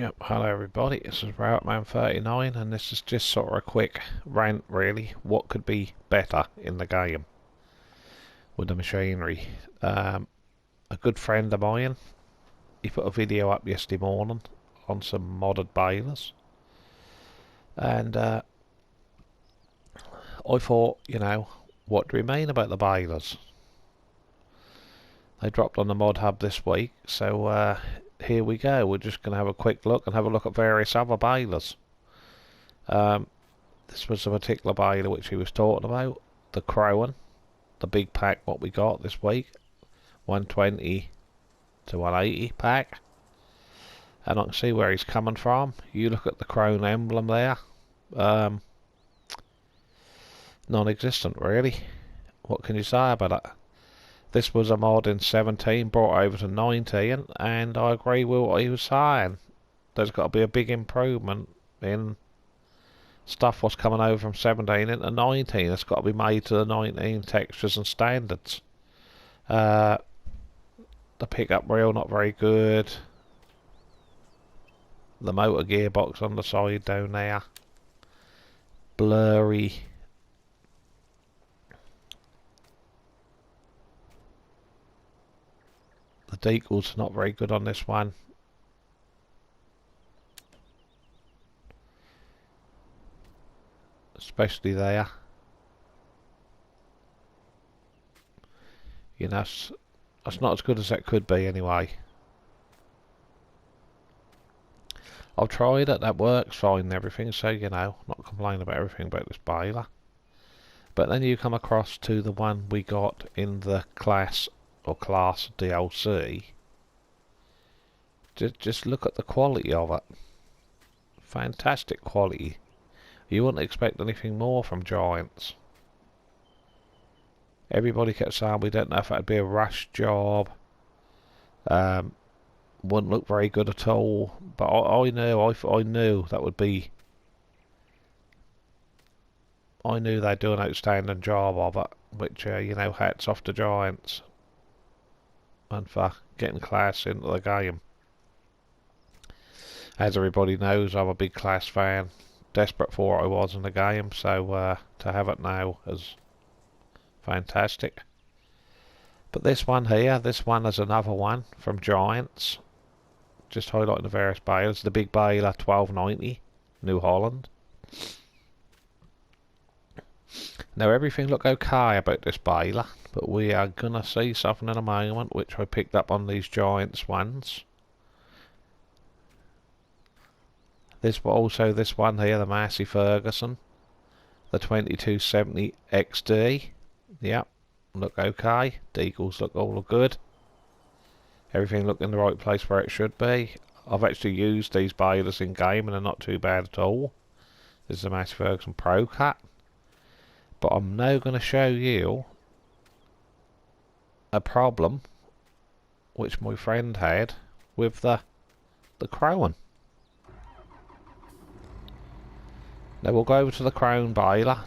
Yep, hello everybody, this is BALER and this is just sort of a quick rant really, what could be better in the game with the machinery. A good friend of mine, he put a video up yesterday morning on some modded balers, and I thought, you know, what do we mean about the balers? They dropped on the mod hub this week, so here we go. We're just going to have a quick look and have a look at various other balers. This was a particular baler which he was talking about, the Crowan, the big pack what we got this week, 120 to 180 pack, and I can see where he's coming from. You look at the Crown emblem there, non-existent really. What can you say about it? This was a mod in 17 brought over to 19, and I agree with what he was saying. There's got to be a big improvement in stuff what's coming over from 17 into 19. It's got to be made to the 19 textures and standards. The pickup reel not very good. The motor gearbox on the side down there, blurry. The decal's not very good on this one. Especially there. You know, that's not as good as that could be anyway. I've tried it, that works fine and everything, so you know, not complaining about everything about this baler. But then you come across to the one we got in the class DLC. Just look at the quality of it. Fantastic quality. You wouldn't expect anything more from Giants. Everybody kept saying we don't know if it'd be a rush job. Wouldn't look very good at all. But I knew that would be. I knew they'd do an outstanding job of it. Which you know, hats off to Giants. And for getting class into the game. As everybody knows, I'm a big class fan. Desperate for what I was in the game, so to have it now is fantastic. But this one here, this one is another one from Giants. Just highlighting the various balers. The big baler 1290, New Holland. Now everything looked okay about this baler, but we are gonna see something in a moment which I picked up on these Giants ones. This one here, the Massey Ferguson, the 2270 XD. Yep, look okay. Decals look all good. Everything looked in the right place where it should be. I've actually used these balers in game and they're not too bad at all. This is the Massey Ferguson Pro Cut. But I'm now going to show you a problem which my friend had with the Crowan. Now we'll go over to the Crown baler.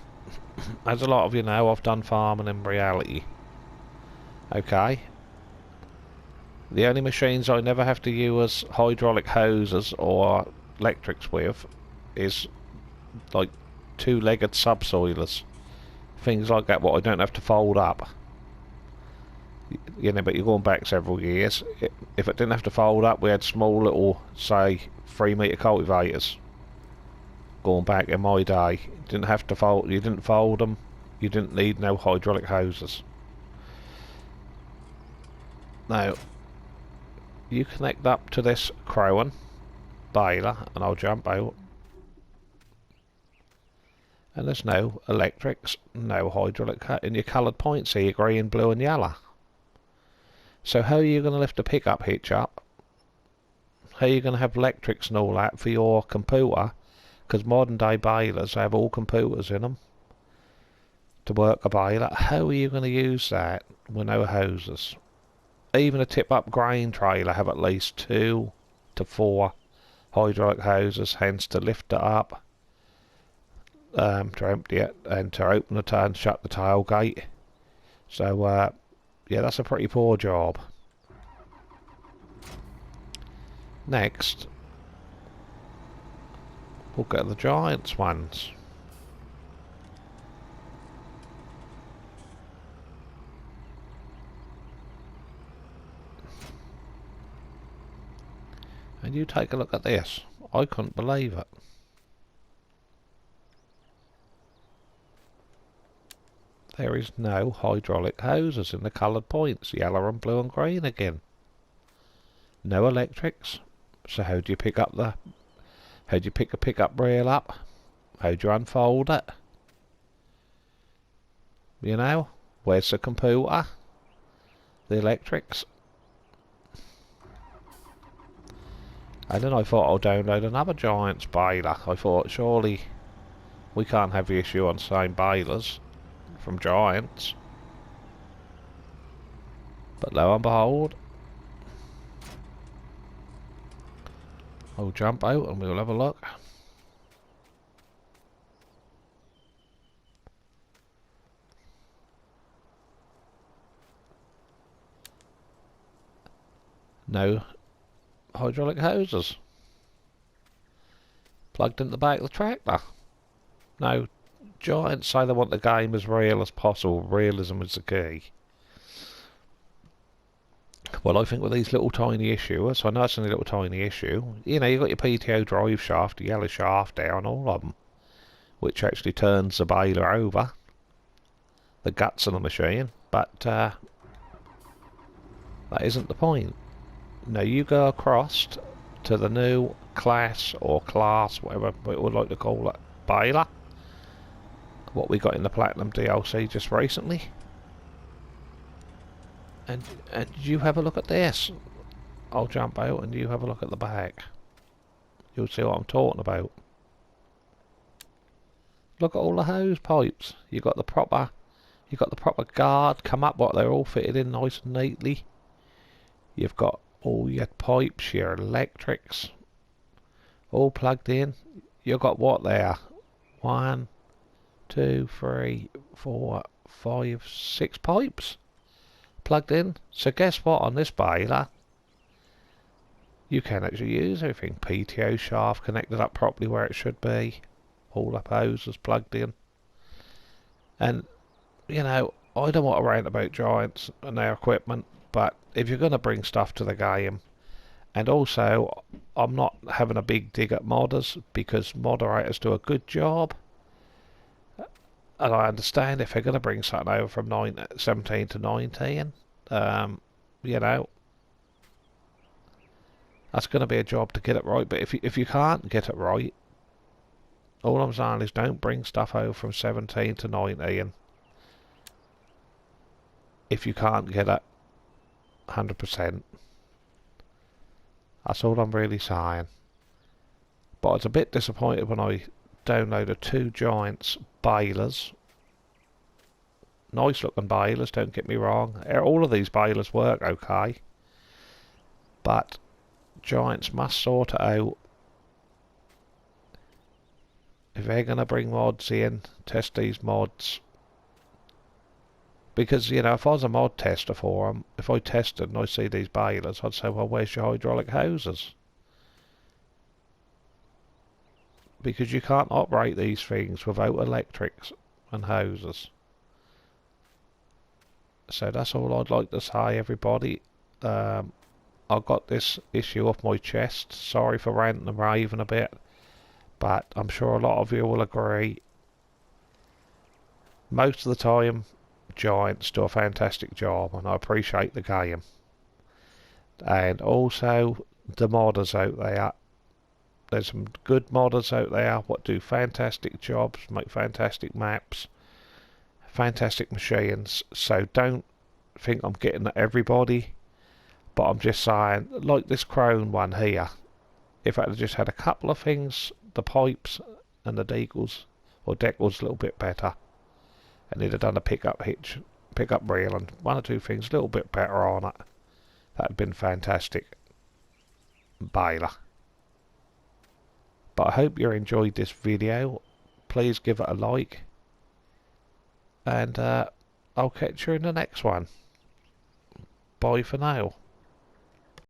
As a lot of you know, I've done farming in reality. Okay. The only machines I never have to use hydraulic hoses or electrics with is like two-legged subsoilers. Things like that what I don't have to fold up. You know, but you're going back several years. If it didn't have to fold up, we had small little, say, 3-metre cultivators. Going back in my day, didn't have to fold. You didn't fold them. You didn't need no hydraulic hoses. Now, you connect up to this Crowan baler, and I'll jump out. And there's no electrics, no hydraulic cut, and your coloured points here, green, blue, and yellow. So how are you going to lift a pickup hitch up? How are you going to have electrics and all that for your computer? Because modern day balers have all computers in them to work a baler. How are you going to use that with no hoses? Even a tip up grain trailer have at least 2 to 4 hydraulic hoses, hence to lift it up, to empty it, and to open it and shut the tailgate. So yeah, that's a pretty poor job. Next, We'll get the Giants ones. And you take a look at this. I couldn't believe it. There is no hydraulic hoses in the coloured points, yellow and blue and green again. No electrics. So how do you pick up the... How do you pick a pickup reel up? How do you unfold it? You know? Where's the computer? The electrics? And then I thought I'll download another Giants baler. I thought surely we can't have the issue on the same balers from Giants. But lo and behold, I'll jump out and we'll have a look. No hydraulic hoses. Plugged into the back of the tractor. No, Giants say they want the game as real as possible. Realism is the key. Well, I think with these little tiny issues, I know it's only a little tiny issue, you know, you've got your PTO drive shaft, the yellow shaft down, all of them, which actually turns the baler over, the guts of the machine, but that isn't the point. Now you go across to the new class, or class, whatever we would like to call it, baler, what we got in the Platinum DLC just recently. And you have a look at this. I'll jump out and you have a look at the back. You'll see what I'm talking about. Look at all the hose pipes. You got the proper guard come up, what they're all fitted in nice and neatly. You've got all your pipes, your electrics, all plugged in. You've got what there? 1, 2, 3, 4, 5, 6 pipes plugged in. So guess what, on this baler you can actually use everything. PTO shaft connected up properly where it should be, all the hoses plugged in. And you know, I don't want to rant about Giants and their equipment, but if you're going to bring stuff to the game, and also I'm not having a big dig at modders, because moderators do a good job. And I understand if they're going to bring something over from 17 to 19, you know, that's going to be a job to get it right. But if you can't get it right, all I'm saying is don't bring stuff over from 17 to 19 if you can't get it 100%. That's all I'm really saying. But I was a bit disappointed when I downloaded 2 Giants balers. Nice looking balers, don't get me wrong. All of these balers work okay, but Giants must sort it out. If they're going to bring mods in, test these mods. Because, you know, if I was a mod tester for them, if I tested and I see these balers, I'd say, well, where's your hydraulic hoses? Because you can't operate these things without electrics and hoses. So that's all I'd like to say, everybody. I've got this issue off my chest. Sorry for ranting and raving a bit, but I'm sure a lot of you will agree. Most of the time, Giants do a fantastic job, and I appreciate the game. And also the modders out there. There's some good modders out there what do fantastic jobs, make fantastic maps, fantastic machines. So don't think I'm getting at everybody, but I'm just saying, like this Crone one here, if I had just had a couple of things, the pipes and the decals or decals a little bit better, and he'd have done a pickup reel and 1 or 2 things a little bit better on it, that'd have been fantastic baler. But I hope you enjoyed this video. Please give it a like, and I'll catch you in the next one. Bye for now.